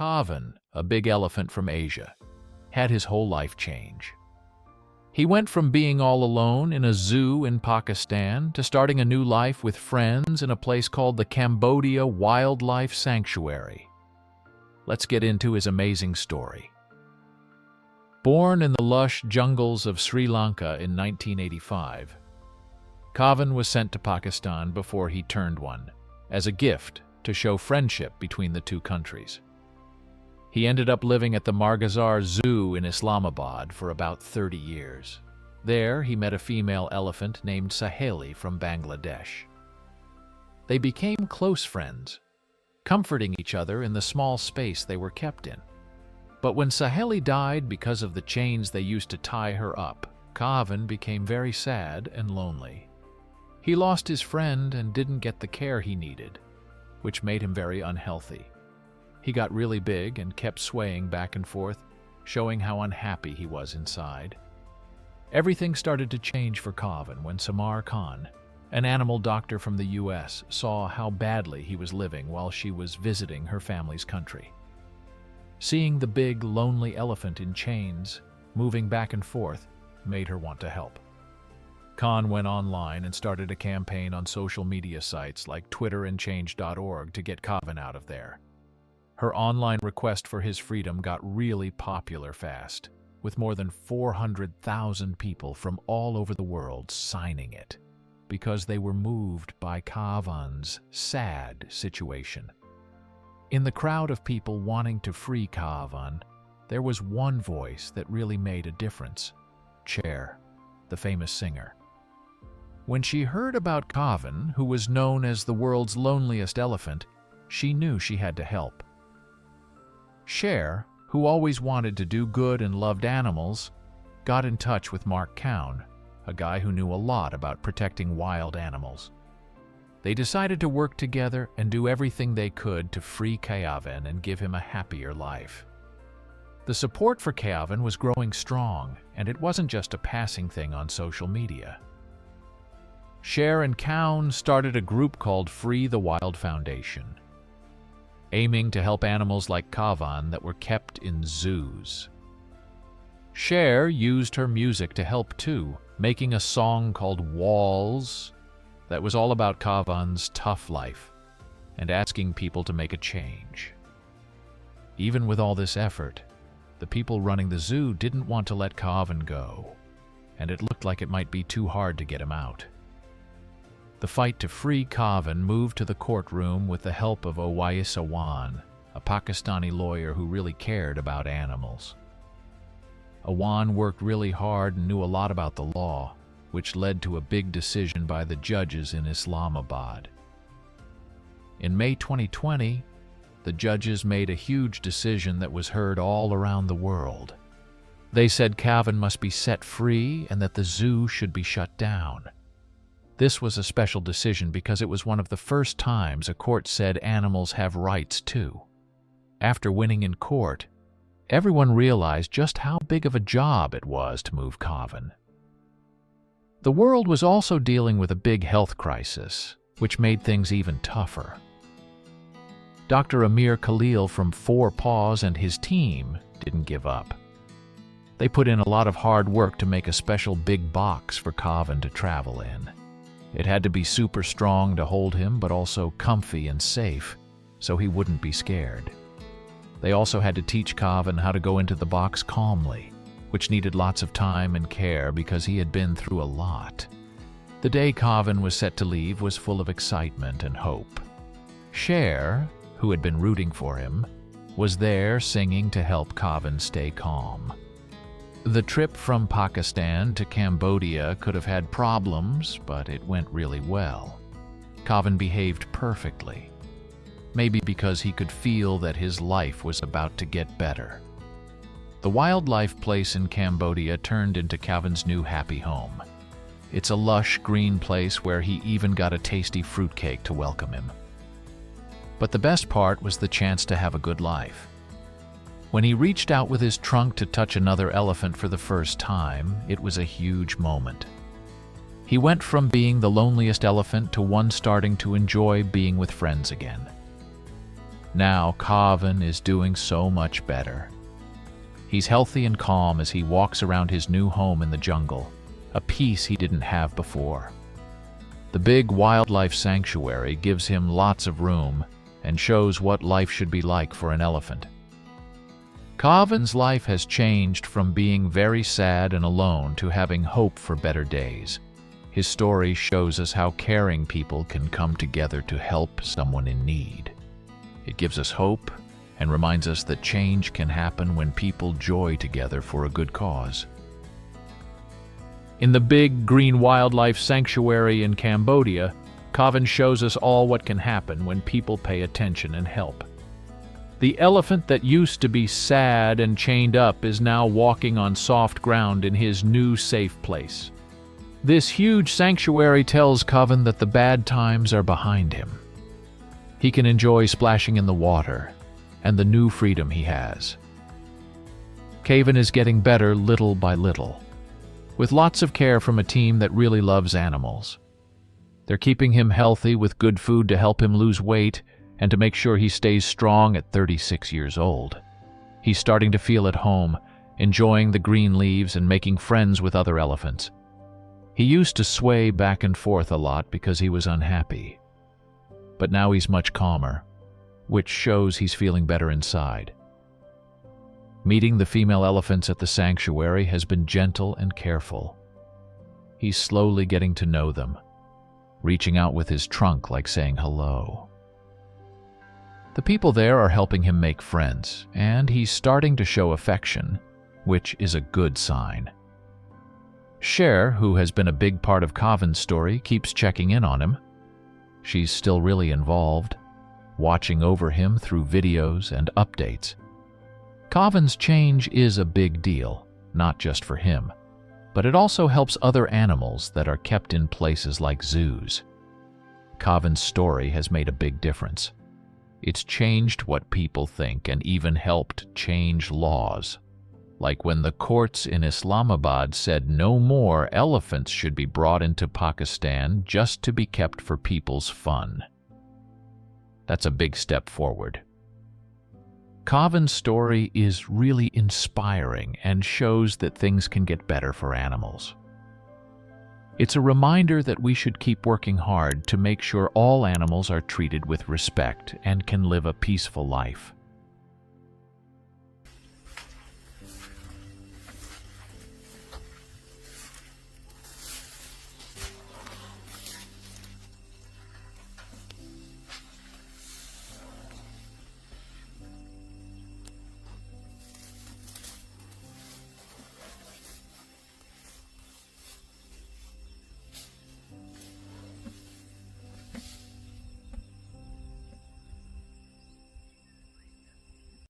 Kaavan, a big elephant from Asia, had his whole life change. He went from being all alone in a zoo in Pakistan to starting a new life with friends in a place called the Cambodia Wildlife Sanctuary. Let's get into his amazing story. Born in the lush jungles of Sri Lanka in 1985, Kaavan was sent to Pakistan before he turned one, as a gift to show friendship between the two countries. He ended up living at the Margazar Zoo in Islamabad for about 30 years. There, he met a female elephant named Saheli from Bangladesh. They became close friends, comforting each other in the small space they were kept in. But when Saheli died because of the chains they used to tie her up, Kaavan became very sad and lonely. He lost his friend and didn't get the care he needed, which made him very unhealthy. He got really big and kept swaying back and forth, showing how unhappy he was inside. Everything started to change for Kaavan when Samar Khan, an animal doctor from the US, saw how badly he was living while she was visiting her family's country. Seeing the big, lonely elephant in chains, moving back and forth, made her want to help. Khan went online and started a campaign on social media sites like Twitter and Change.org to get Kaavan out of there. Her online request for his freedom got really popular fast, with more than 400,000 people from all over the world signing it, because they were moved by Kaavan's sad situation. In the crowd of people wanting to free Kaavan, there was one voice that really made a difference: Cher, the famous singer. When she heard about Kaavan, who was known as the world's loneliest elephant, she knew she had to help. Cher, who always wanted to do good and loved animals, got in touch with Mark Cowan, a guy who knew a lot about protecting wild animals. They decided to work together and do everything they could to free Kaavan and give him a happier life. The support for Kaavan was growing strong, and it wasn't just a passing thing on social media. Cher and Cowan started a group called Free the Wild Foundation, aiming to help animals like Kaavan that were kept in zoos. Cher used her music to help too, making a song called Walls that was all about Kaavan's tough life and asking people to make a change. Even with all this effort, the people running the zoo didn't want to let Kaavan go, and it looked like it might be too hard to get him out. The fight to free Kaavan moved to the courtroom with the help of Owais Awan, a Pakistani lawyer who really cared about animals. Awan worked really hard and knew a lot about the law, which led to a big decision by the judges in Islamabad. In May 2020, the judges made a huge decision that was heard all around the world. They said Kaavan must be set free and that the zoo should be shut down. This was a special decision because it was one of the first times a court said animals have rights too. After winning in court, everyone realized just how big of a job it was to move Kaavan. The world was also dealing with a big health crisis, which made things even tougher. Dr. Amir Khalil from Four Paws and his team didn't give up. They put in a lot of hard work to make a special big box for Kaavan to travel in. It had to be super strong to hold him, but also comfy and safe, so he wouldn't be scared. They also had to teach Kaavan how to go into the box calmly, which needed lots of time and care because he had been through a lot. The day Kaavan was set to leave was full of excitement and hope. Cher, who had been rooting for him, was there singing to help Kaavan stay calm. The trip from Pakistan to Cambodia could have had problems, but it went really well. Kaavan behaved perfectly, maybe because he could feel that his life was about to get better. The wildlife place in Cambodia turned into Kaavan's new happy home. It's a lush green place where he even got a tasty fruitcake to welcome him. But the best part was the chance to have a good life. When he reached out with his trunk to touch another elephant for the first time, it was a huge moment. He went from being the loneliest elephant to one starting to enjoy being with friends again. Now Kaavan is doing so much better. He's healthy and calm as he walks around his new home in the jungle, a peace he didn't have before. The big wildlife sanctuary gives him lots of room and shows what life should be like for an elephant. Kaavan's life has changed from being very sad and alone to having hope for better days. His story shows us how caring people can come together to help someone in need. It gives us hope and reminds us that change can happen when people join together for a good cause. In the big green wildlife sanctuary in Cambodia, Kaavan shows us all what can happen when people pay attention and help. The elephant that used to be sad and chained up is now walking on soft ground in his new safe place. This huge sanctuary tells Kaavan that the bad times are behind him. He can enjoy splashing in the water and the new freedom he has. Kaavan is getting better little by little, with lots of care from a team that really loves animals. They're keeping him healthy with good food to help him lose weight and to make sure he stays strong at 36 years old. He's starting to feel at home, enjoying the green leaves and making friends with other elephants. He used to sway back and forth a lot because he was unhappy. But now he's much calmer, which shows he's feeling better inside. Meeting the female elephants at the sanctuary has been gentle and careful. He's slowly getting to know them, reaching out with his trunk like saying hello. The people there are helping him make friends, and he's starting to show affection, which is a good sign. Cher, who has been a big part of Kaavan's story, keeps checking in on him. She's still really involved, watching over him through videos and updates. Kaavan's change is a big deal, not just for him, but it also helps other animals that are kept in places like zoos. Kaavan's story has made a big difference. It's changed what people think and even helped change laws. Like when the courts in Islamabad said no more elephants should be brought into Pakistan just to be kept for people's fun. That's a big step forward. Kaavan's story is really inspiring and shows that things can get better for animals. It's a reminder that we should keep working hard to make sure all animals are treated with respect and can live a peaceful life.